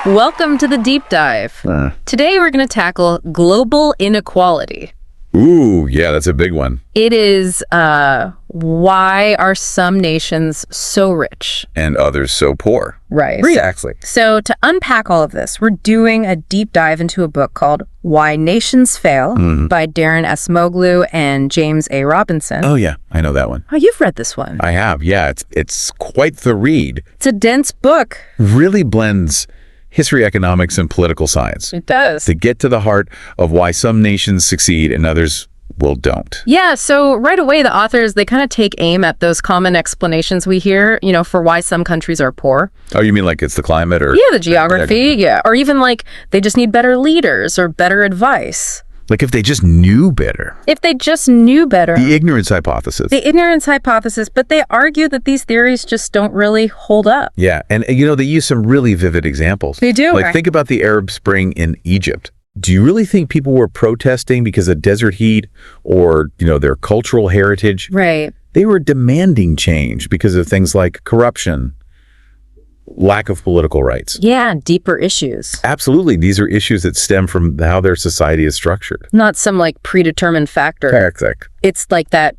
Welcome to the deep dive. Today we're going to tackle global inequality. Ooh, yeah, that's a big one. It is why are some nations so rich? And others so poor. Right. Exactly. So to unpack all of this, we're doing a deep dive into a book called Why Nations Fail by Darren Acemoglu and James A. Robinson. Oh, yeah, I know that one. Oh, you've read this one. I have, yeah. It's quite the read. It's a dense book. Really blends history, economics, and political science It does. to get to the heart of why some nations succeed and others, well, don't. Yeah, so right away the authors, they kind of take aim at those common explanations we hear, for why some countries are poor. Oh, you mean like it's the climate or? Yeah, the geography, yeah. Or even like they just need better leaders or better advice. Like if they just knew better. If they just knew better. The ignorance hypothesis. The ignorance hypothesis, but they argue that these theories just don't really hold up. Yeah, and they use some really vivid examples. They do. Like think about the Arab Spring in Egypt. Do you really think people were protesting because of desert heat or, their cultural heritage? Right. They were demanding change because of things like corruption, lack of political rights. Yeah, deeper issues. Absolutely. These are issues that stem from how their society is structured. Not some like predetermined factor. Correct. It's like that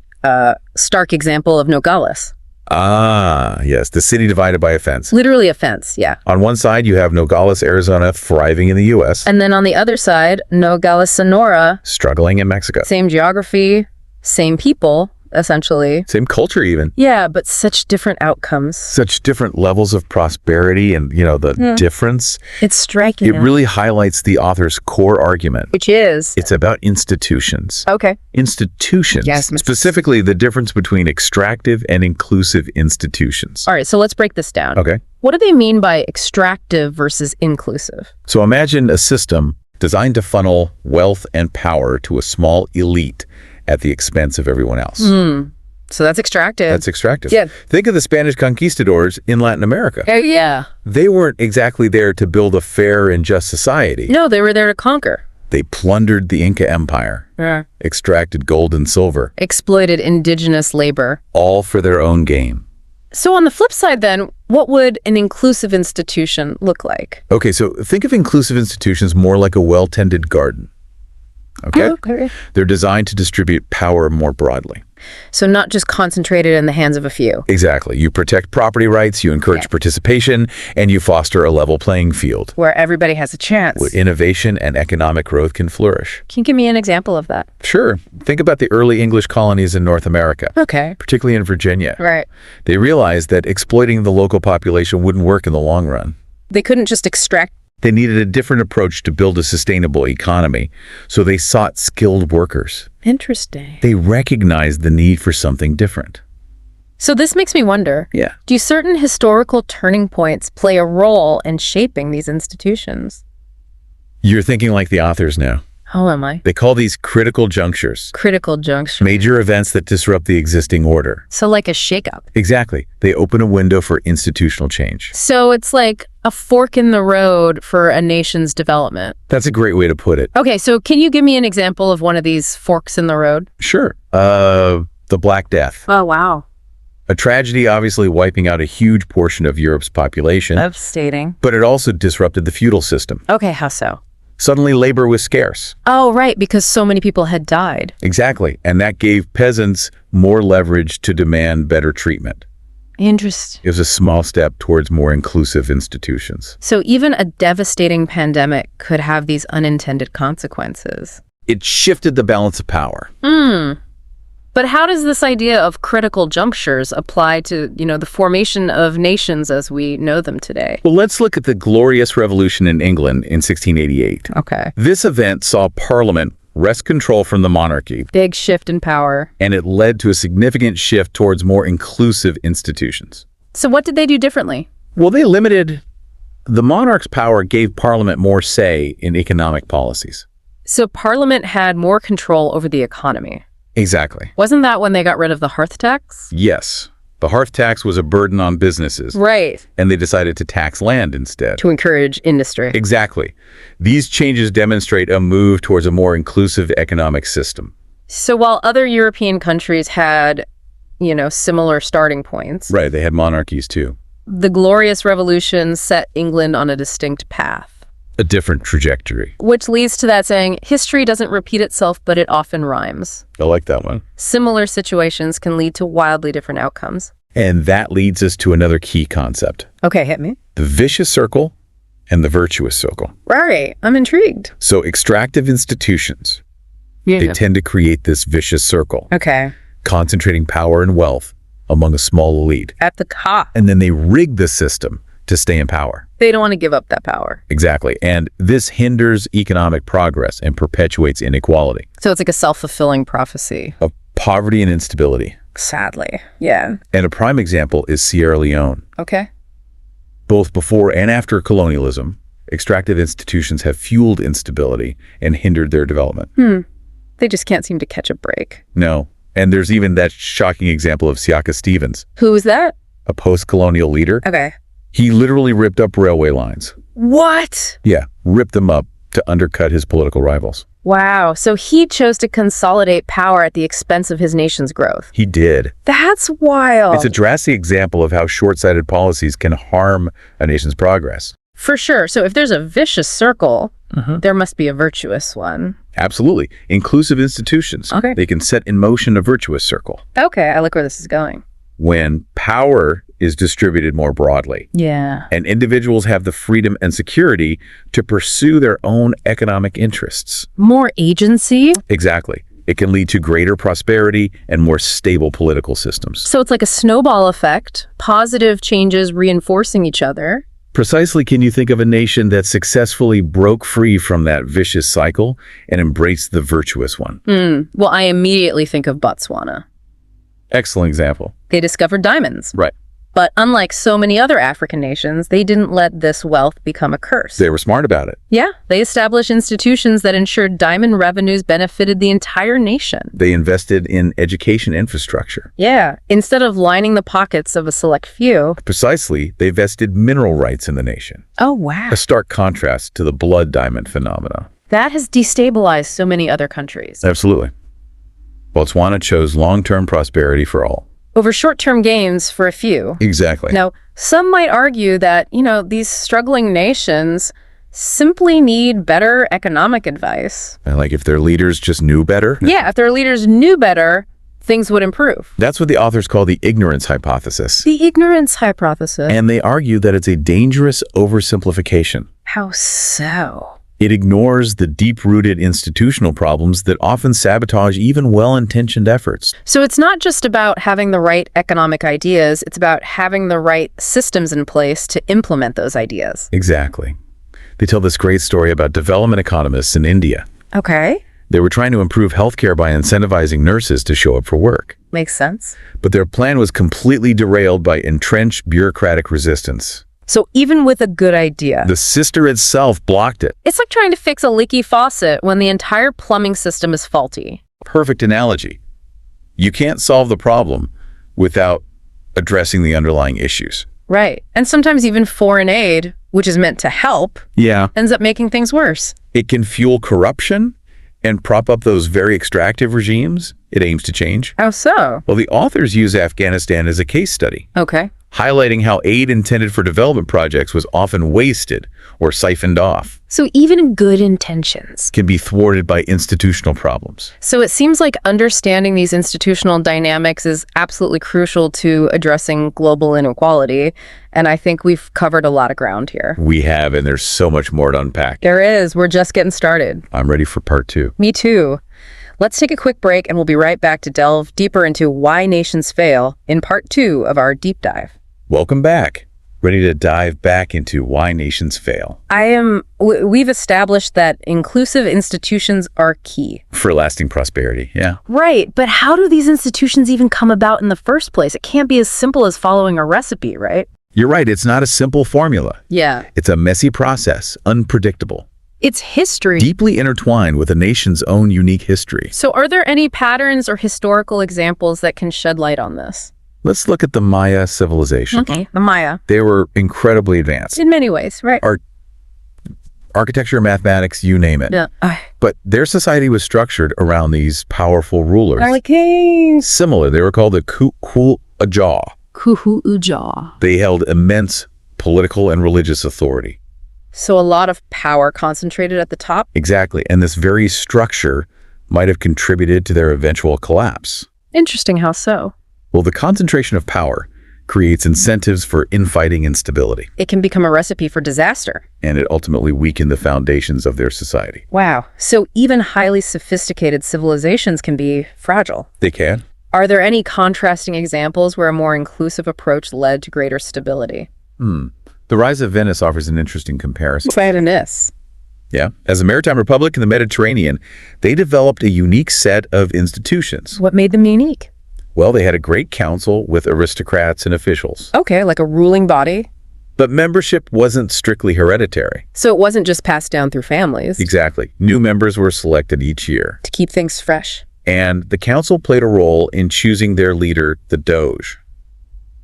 stark example of Nogales. Ah, yes. The city divided by a fence. Literally a fence, yeah. On one side, you have Nogales, Arizona, thriving in the U.S. And then on the other side, Nogales, Sonora. Struggling in Mexico. Same geography, same people, essentially. Same culture even. Yeah, but such different outcomes. Such different levels of prosperity and, the difference. It's striking. It really highlights the author's core argument. Which is? It's about institutions. Okay. Institutions. Yes. Specifically, the difference between extractive and inclusive institutions. All right, so let's break this down. Okay. What do they mean by extractive versus inclusive? So imagine a system designed to funnel wealth and power to a small elite at the expense of everyone else. So that's extractive. That's extractive. Yeah. Think of the Spanish conquistadors in Latin America. Oh, yeah. They weren't exactly there to build a fair and just society. No, they were there to conquer. They plundered the Inca Empire, extracted gold and silver, exploited indigenous labor. all for their own gain. So on the flip side then, what would an inclusive institution look like? Okay, so think of inclusive institutions more like a well-tended garden. Okay? Okay. They're designed to distribute power more broadly. So not just concentrated in the hands of a few. Exactly. You protect property rights, you encourage participation, and you foster a level playing field Where everybody has a chance. where innovation and economic growth can flourish. Can you give me an example of that? Sure. Think about the early English colonies in North America, Okay. particularly in Virginia. Right. They realized that exploiting the local population wouldn't work in the long run. They couldn't just extract. They needed a different approach to build a sustainable economy, so they sought skilled workers. Interesting. They recognized the need for something different. So this makes me wonder, Yeah. do certain historical turning points play a role in shaping these institutions? You're thinking like the authors now. How am I? They call these critical junctures, Critical junction. major events that disrupt the existing order. So like a shakeup. Exactly. They open a window for institutional change. So it's like a fork in the road for a nation's development. That's a great way to put it. Okay, so can you give me an example of one of these forks in the road? Sure. The Black Death. Oh, wow. A tragedy obviously wiping out a huge portion of Europe's population, Devastating. but it also disrupted the feudal system. Okay, how so? Suddenly labor was scarce. Oh, right, because so many people had died. Exactly. And that gave peasants more leverage to demand better treatment. Interesting. It was a small step towards more inclusive institutions. So even a devastating pandemic could have these unintended consequences. It shifted the balance of power. But how does this idea of critical junctures apply to, the formation of nations as we know them today? Well, let's look at the Glorious Revolution in England in 1688. Okay. This event saw Parliament wrest control from the monarchy, Big shift in power. and it led to a significant shift towards more inclusive institutions. So what did they do differently? Well, they limited the monarch's power, gave Parliament more say in economic policies. So Parliament had more control over the economy. Exactly. Wasn't that when they got rid of the hearth tax? Yes. The hearth tax was a burden on businesses, Right. and they decided to tax land instead. To encourage industry. Exactly. These changes demonstrate a move towards a more inclusive economic system. So while other European countries had, similar starting points. Right, they had monarchies too. The Glorious Revolution set England on a distinct path. A different trajectory. Which leads to that saying, history doesn't repeat itself, but it often rhymes. I like that one. Similar situations can lead to wildly different outcomes. And that leads us to another key concept. Okay, hit me. The vicious circle and the virtuous circle. Right, I'm intrigued. So extractive institutions, they tend to create this vicious circle, Okay. concentrating power and wealth among a small elite. At the top. And then they rig the system to stay in power. They don't want to give up that power. Exactly. And this hinders economic progress and perpetuates inequality So it's like a self-fulfilling prophecy. of poverty and instability. Sadly. Yeah. And a prime example is Sierra Leone. Okay. Both before and after colonialism, extractive institutions have fueled instability and hindered their development. They just can't seem to catch a break. No. And there's even that shocking example of Siaka Stevens, Who is that? a post-colonial leader. Okay. He literally ripped up railway lines. What? Yeah, ripped them up to undercut his political rivals. Wow. So he chose to consolidate power at the expense of his nation's growth. He did. That's wild. It's a drastic example of how short-sighted policies can harm a nation's progress. For sure. So if there's a vicious circle, there must be a virtuous one. Absolutely. Inclusive institutions. Okay. They can set in motion a virtuous circle. Okay, I like where this is going. When power is distributed more broadly Yeah. and individuals have the freedom and security to pursue their own economic interests. More agency. Exactly. It can lead to greater prosperity and more stable political systems. So it's like a snowball effect, positive changes reinforcing each other. Precisely, can you think of a nation that successfully broke free from that vicious cycle and embraced the virtuous one? Well, I immediately think of Botswana. Excellent example. They discovered diamonds. Right. But unlike so many other African nations, they didn't let this wealth become a curse. They were smart about it. Yeah, they established institutions that ensured diamond revenues benefited the entire nation. They invested in education infrastructure. Yeah, instead of lining the pockets of a select few. Precisely, they vested mineral rights in the nation. Oh, wow. A stark contrast to the blood diamond phenomena. That has destabilized so many other countries. Absolutely. Botswana chose long-term prosperity for all. Over short-term gains for a few. Exactly. Now, some might argue that, these struggling nations simply need better economic advice. Like if their leaders just knew better? Yeah, if their leaders knew better, things would improve. That's what the authors call the ignorance hypothesis. The ignorance hypothesis. And they argue that it's a dangerous oversimplification. How so? It ignores the deep-rooted institutional problems that often sabotage even well-intentioned efforts. So it's not just about having the right economic ideas, it's about having the right systems in place to implement those ideas. Exactly. They tell this great story about development economists in India. Okay. They were trying to improve healthcare by incentivizing nurses to show up for work. Makes sense. But their plan was completely derailed by entrenched bureaucratic resistance. So even with a good idea, The sister itself blocked it. it's like trying to fix a leaky faucet when the entire plumbing system is faulty. Perfect analogy. You can't solve the problem without addressing the underlying issues. Right. And sometimes even foreign aid, which is meant to help, Yeah. ends up making things worse. It can fuel corruption and prop up those very extractive regimes it aims to change. How so? Well, the authors use Afghanistan as a case study, Okay. highlighting how aid intended for development projects was often wasted or siphoned off, So even good intentions. can be thwarted by institutional problems. So it seems like understanding these institutional dynamics is absolutely crucial to addressing global inequality. And I think we've covered a lot of ground here. We have, and there's so much more to unpack. There is. We're just getting started. I'm ready for part 2. Me too. Let's take a quick break and we'll be right back to delve deeper into why nations fail in part 2 of our deep dive. Welcome back. Ready to dive back into why nations fail. We've established that inclusive institutions are key. For lasting prosperity, yeah. Right, but how do these institutions even come about in the first place? It can't be as simple as following a recipe, right? You're right, it's not a simple formula. Yeah. It's a messy process, unpredictable, It's history. deeply intertwined with a nation's own unique history. So are there any patterns or historical examples that can shed light on this? Let's look at the Maya civilization. Okay, the Maya. They were incredibly advanced. In many ways, right? Architecture, mathematics, you name it. Yeah. But their society was structured around these powerful rulers. Kings. Similar, they were called the Kul-Ajaw. Kuhu'uja. They held immense political and religious authority. So a lot of power concentrated at the top? Exactly, and this very structure might have contributed to their eventual collapse. Interesting, how so? Well, the concentration of power creates incentives for infighting and stability, It can become a recipe for disaster. and it ultimately weakened the foundations of their society. Wow. So even highly sophisticated civilizations can be fragile. They can? Are there any contrasting examples where a more inclusive approach led to greater stability? The rise of Venice offers an interesting comparison. Venice. Yeah. As a maritime republic in the Mediterranean, they developed a unique set of institutions. What made them unique? Well, they had a great council with aristocrats and officials. Okay, like a ruling body. But membership wasn't strictly hereditary. So it wasn't just passed down through families. Exactly. New members were selected each year. To keep things fresh. And the council played a role in choosing their leader, the Doge.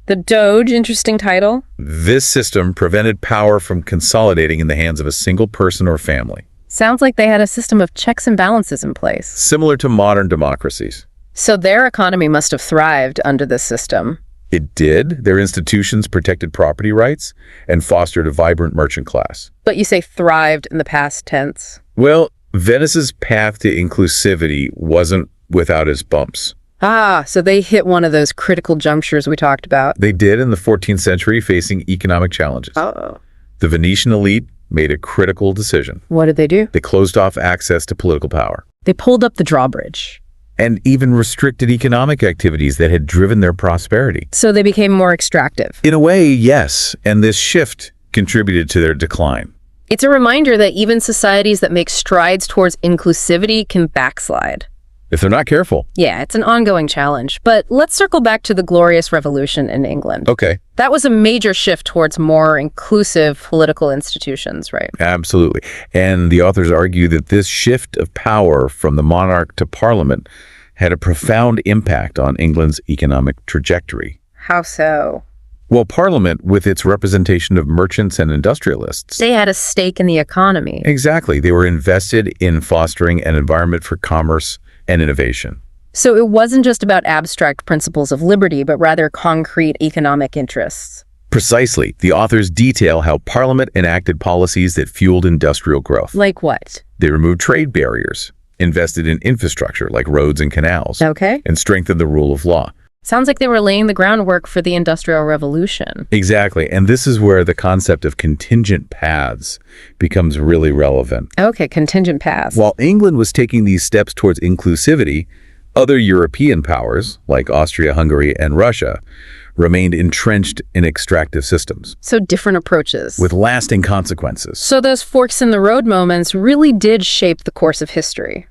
The Doge, interesting title. This system prevented power from consolidating in the hands of a single person or family, Sounds like they had a system of checks and balances in place. similar to modern democracies. So their economy must have thrived under this system. It did. Their institutions protected property rights and fostered a vibrant merchant class. But you say thrived in the past tense. Well, Venice's path to inclusivity wasn't without its bumps. So they hit one of those critical junctures we talked about. They did in the 14th century, facing economic challenges. Oh. The Venetian elite made a critical decision. What did they do? They closed off access to political power They pulled up the drawbridge. and even restricted economic activities that had driven their prosperity. So they became more extractive. In a way, yes, and this shift contributed to their decline. It's a reminder that even societies that make strides towards inclusivity can backslide. If they're not careful. Yeah, it's an ongoing challenge. But let's circle back to the Glorious Revolution in England. Okay, That was a major shift towards more inclusive political institutions, right? absolutely. And the authors argue that this shift of power from the monarch to parliament had a profound impact on England's economic trajectory. How so? Well, Parliament, with its representation of merchants and industrialists, They had a stake in the economy. exactly, they were invested in fostering an environment for commerce and innovation. So it wasn't just about abstract principles of liberty, but rather concrete economic interests. Precisely, the authors detail how Parliament enacted policies that fueled industrial growth. Like what? They removed trade barriers, invested in infrastructure like roads and canals, Okay. and strengthened the rule of law. Sounds like they were laying the groundwork for the Industrial Revolution. Exactly, and this is where the concept of contingent paths becomes really relevant. Okay, contingent paths. While England was taking these steps towards inclusivity, other European powers, like Austria, Hungary, and Russia, remained entrenched in extractive systems So different approaches. with lasting consequences. So those forks in the road moments really did shape the course of history.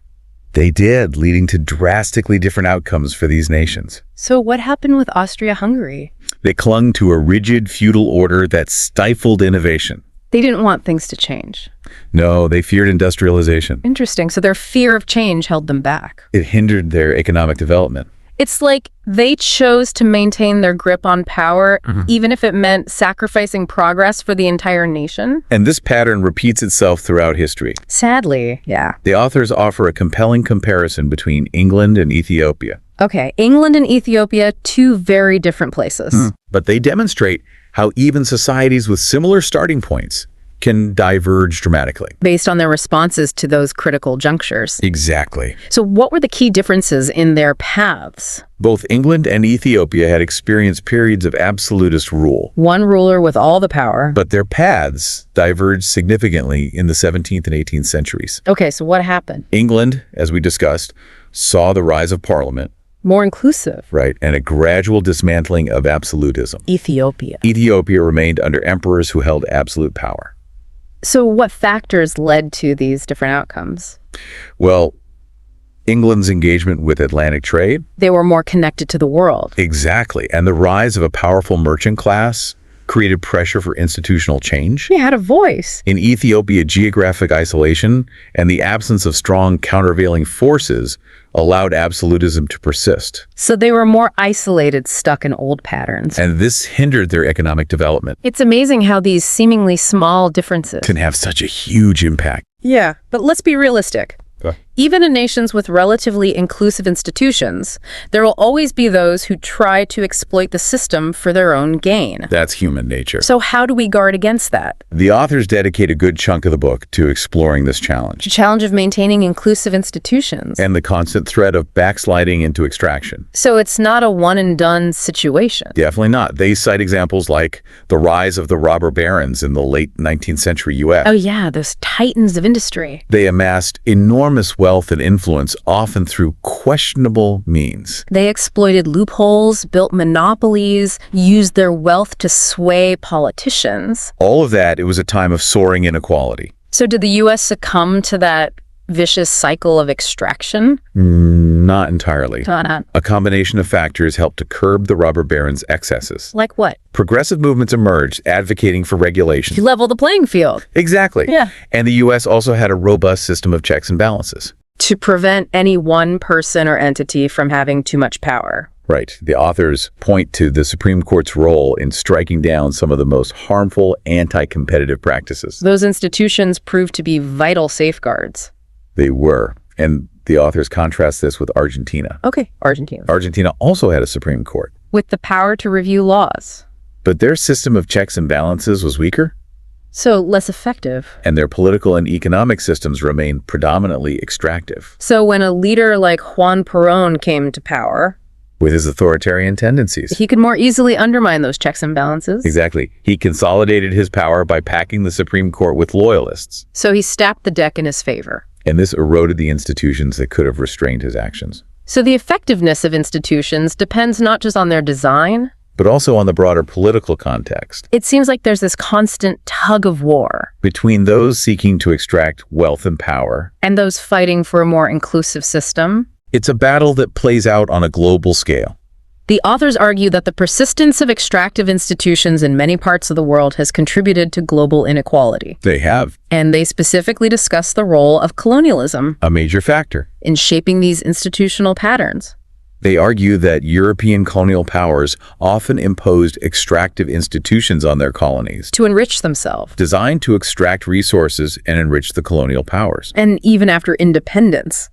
They did, leading to drastically different outcomes for these nations. So what happened with Austria-Hungary? They clung to a rigid feudal order that stifled innovation. They didn't want things to change. No, they feared industrialization. Interesting. So their fear of change held them back. It hindered their economic development. It's like they chose to maintain their grip on power, even if it meant sacrificing progress for the entire nation. And this pattern repeats itself throughout history. Sadly, yeah. The authors offer a compelling comparison between England and Ethiopia. Okay, England and Ethiopia, two very different places. But they demonstrate how even societies with similar starting points can diverge dramatically. Based on their responses to those critical junctures. Exactly. So what were the key differences in their paths? Both England and Ethiopia had experienced periods of absolutist rule, One ruler with all the power. but their paths diverged significantly in the 17th and 18th centuries. Okay, so what happened? England, as we discussed, saw the rise of Parliament, More inclusive. right, and a gradual dismantling of absolutism. Ethiopia. Ethiopia remained under emperors who held absolute power. So what factors led to these different outcomes? Well, England's engagement with Atlantic trade, They were more connected to the world. exactly, and the rise of a powerful merchant class created pressure for institutional change. They had a voice. In Ethiopia, geographic isolation and the absence of strong countervailing forces allowed absolutism to persist, So they were more isolated, stuck in old patterns. and this hindered their economic development. It's amazing how these seemingly small differences Can have such a huge impact. Yeah, but let's be realistic. Even in nations with relatively inclusive institutions, there will always be those who try to exploit the system for their own gain. That's human nature. So how do we guard against that? The authors dedicate a good chunk of the book to exploring this challenge. The challenge of maintaining inclusive institutions. And the constant threat of backsliding into extraction. So it's not a one-and-done situation. Definitely not. They cite examples like the rise of the robber barons in the late 19th century U.S. Oh yeah, those titans of industry. They amassed enormous wealth and influence, often through questionable means. They exploited loopholes, built monopolies, used their wealth to sway politicians. All of that, it was a time of soaring inequality. So did the U.S. succumb to that vicious cycle of extraction? Not entirely. Not. A combination of factors helped to curb the robber barons' excesses. Like what? Progressive movements emerged advocating for regulation. To level the playing field. Exactly. Yeah. And the U.S. also had a robust system of checks and balances. To prevent any one person or entity from having too much power. Right. The authors point to the Supreme Court's role in striking down some of the most harmful anti-competitive practices. Those institutions proved to be vital safeguards. They were. And the authors contrast this with Argentina. Okay, Argentina. Argentina also had a Supreme Court. With the power to review laws. But their system of checks and balances was weaker. So less effective. And their political and economic systems remained predominantly extractive. So when a leader like Juan Perón came to power, with his authoritarian tendencies, he could more easily undermine those checks and balances. Exactly. He consolidated his power by packing the Supreme Court with loyalists. So he stacked the deck in his favor. And this eroded the institutions that could have restrained his actions. So the effectiveness of institutions depends not just on their design, but also on the broader political context. It seems like there's this constant tug of war between those seeking to extract wealth and power and those fighting for a more inclusive system. It's a battle that plays out on a global scale. The authors argue that the persistence of extractive institutions in many parts of the world has contributed to global inequality. They have. And they specifically discuss the role of colonialism, a major factor, in shaping these institutional patterns. They argue that European colonial powers often imposed extractive institutions on their colonies to enrich themselves, designed to extract resources and enrich the colonial powers. And even after independence,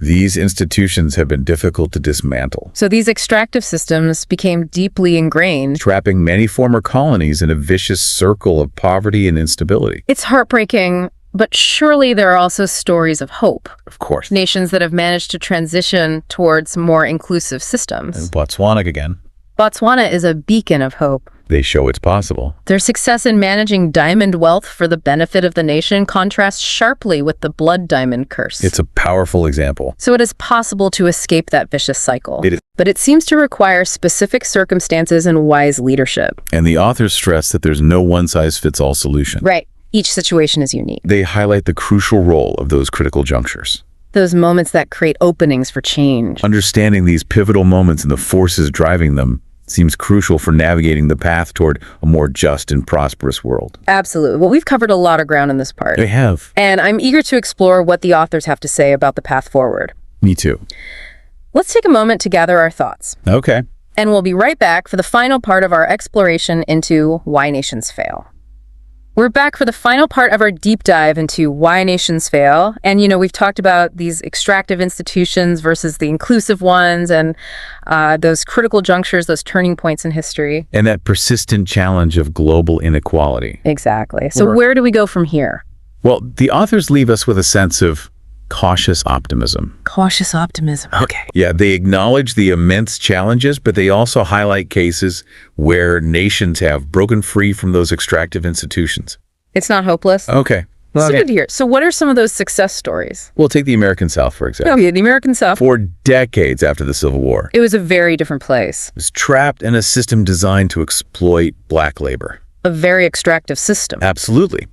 these institutions have been difficult to dismantle. So these extractive systems became deeply ingrained, trapping many former colonies in a vicious circle of poverty and instability. It's heartbreaking, but surely there are also stories of hope. Of course. Nations that have managed to transition towards more inclusive systems. And Botswana again. Botswana is a beacon of hope. They show it's possible. Their success in managing diamond wealth for the benefit of the nation contrasts sharply with the blood diamond curse. It's a powerful example. So it is possible to escape that vicious cycle. It is. But it seems to require specific circumstances and wise leadership. And the authors stress that there's no one-size-fits-all solution. Right. Each situation is unique. They highlight the crucial role of those critical junctures. Those moments that create openings for change. Understanding these pivotal moments and the forces driving them seems crucial for navigating the path toward a more just and prosperous world. Absolutely. Well, we've covered a lot of ground in this part. They have. And I'm eager to explore what the authors have to say about the path forward. Me too. Let's take a moment to gather our thoughts. Okay. And we'll be right back for the final part of our exploration into why nations fail. We're back for the final part of our deep dive into why nations fail. And, we've talked about these extractive institutions versus the inclusive ones and those critical junctures, those turning points in history. And that persistent challenge of global inequality. Exactly. So where do we go from here? Well, the authors leave us with a sense of cautious optimism. Cautious optimism. Okay. Yeah, they acknowledge the immense challenges, but they also highlight cases where nations have broken free from those extractive institutions. It's not hopeless? Okay. So good to hear. So what are some of those success stories? We'll take the American South, for example. Oh, yeah, the American South. For decades after the Civil War, it was a very different place. It was trapped in a system designed to exploit black labor. A very extractive system. Absolutely.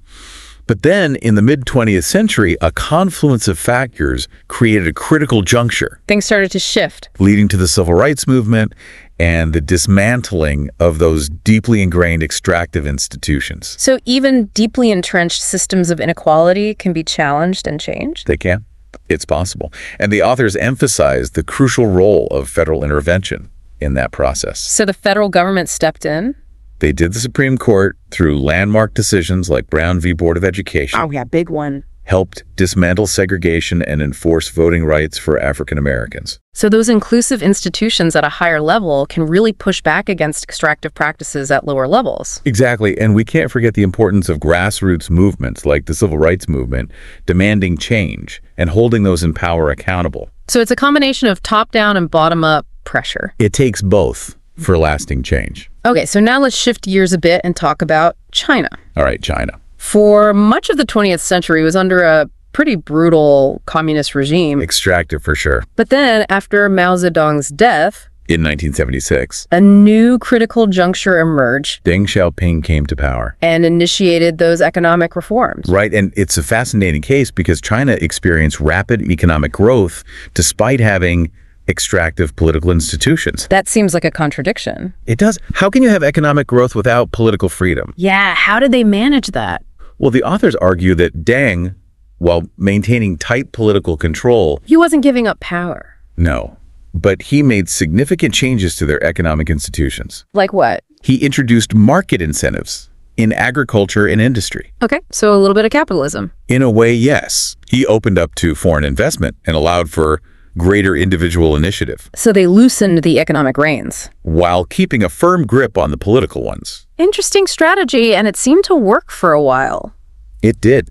But then, in the mid-20th century, a confluence of factors created a critical juncture. Things started to shift. Leading to the Civil Rights Movement and the dismantling of those deeply ingrained extractive institutions. So even deeply entrenched systems of inequality can be challenged and changed? They can. It's possible. And the authors emphasize the crucial role of federal intervention in that process. So the federal government stepped in? They did the Supreme Court through landmark decisions like Brown v. Board of Education. Oh, yeah, big one. helped dismantle segregation and enforce voting rights for African Americans. So those inclusive institutions at a higher level can really push back against extractive practices at lower levels. Exactly, and we can't forget the importance of grassroots movements like the Civil Rights Movement, demanding change and holding those in power accountable. So it's a combination of top-down and bottom-up pressure. It takes both for lasting change. Okay, so now let's shift gears a bit and talk about China. All right, China. For much of the 20th century, it was under a pretty brutal communist regime. Extractive for sure. But then, after Mao Zedong's death, In 1976, a new critical juncture emerged Deng Xiaoping came to power. and initiated those economic reforms. Right, and it's a fascinating case because China experienced rapid economic growth despite having extractive political institutions. That seems like a contradiction. It does. How can you have economic growth without political freedom? Yeah, how did they manage that? Well, the authors argue that Deng, while maintaining tight political control, He wasn't giving up power. no, but he made significant changes to their economic institutions. Like what? He introduced market incentives in agriculture and industry. Okay, so a little bit of capitalism. In a way, yes. He opened up to foreign investment and allowed for greater individual initiative, So they loosened the economic reins. while keeping a firm grip on the political ones. Interesting strategy, and it seemed to work for a while. It did.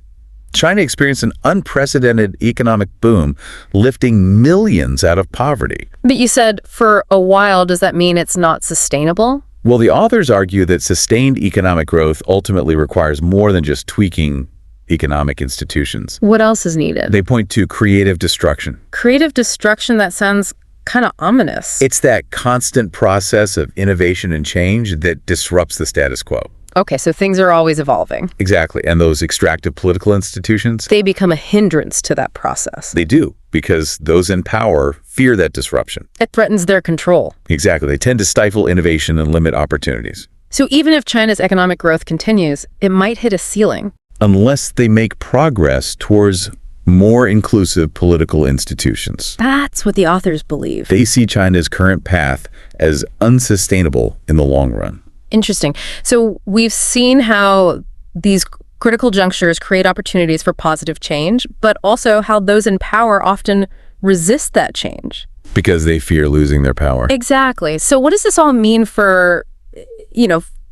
China experienced an unprecedented economic boom, lifting millions out of poverty. But you said for a while, does that mean it's not sustainable? Well, the authors argue that sustained economic growth ultimately requires more than just tweaking economic institutions. What else is needed? They point to creative destruction. Creative destruction, that sounds kind of ominous. It's that constant process of innovation and change that disrupts the status quo. Okay, so things are always evolving. Exactly. And those extractive political institutions, They become a hindrance to that process. they do, because those in power fear that disruption. It threatens their control. Exactly. They tend to stifle innovation and limit opportunities. So even if China's economic growth continues, it might hit a ceiling. Unless they make progress towards more inclusive political institutions. That's what the authors believe. They see China's current path as unsustainable in the long run. Interesting. So we've seen how these critical junctures create opportunities for positive change, but also how those in power often resist that change. Because they fear losing their power. Exactly. So what does this all mean for,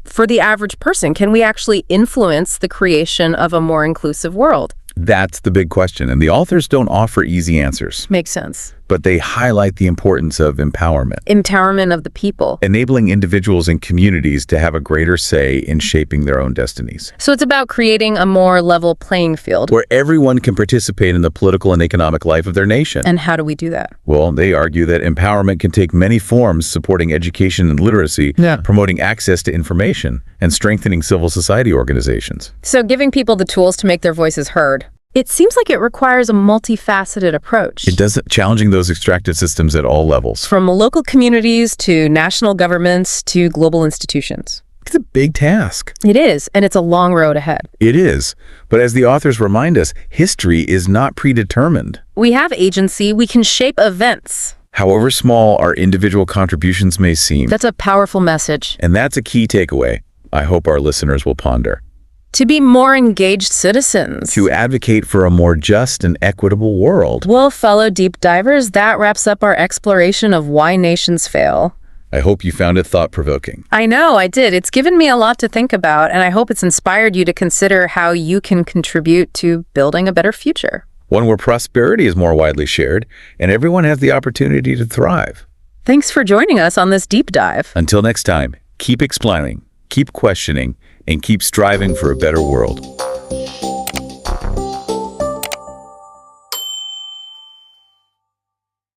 for the average person? Can we actually influence the creation of a more inclusive world? That's the big question, and the authors don't offer easy answers, Makes sense. but they highlight the importance of empowerment, Empowerment of the people. enabling individuals and communities to have a greater say in shaping their own destinies, So it's about creating a more level playing field. where everyone can participate in the political and economic life of their nation. And how do we do that? Well, they argue that empowerment can take many forms, supporting education and literacy, promoting access to information, and strengthening civil society organizations. So giving people the tools to make their voices heard. It seems like it requires a multifaceted approach. It does challenging those extractive systems at all levels. From local communities to national governments to global institutions. It's a big task. It is, and it's a long road ahead. It is. But as the authors remind us, history is not predetermined. We have agency. We can shape events. However small our individual contributions may seem. That's a powerful message. And that's a key takeaway I hope our listeners will ponder. To be more engaged citizens. To advocate for a more just and equitable world. Well, fellow deep divers, that wraps up our exploration of why nations fail. I hope you found it thought-provoking. I know, I did. It's given me a lot to think about, and I hope it's inspired you to consider how you can contribute to building a better future. One where prosperity is more widely shared and everyone has the opportunity to thrive. Thanks for joining us on this deep dive. Until next time, keep exploring, keep questioning, and keep striving for a better world.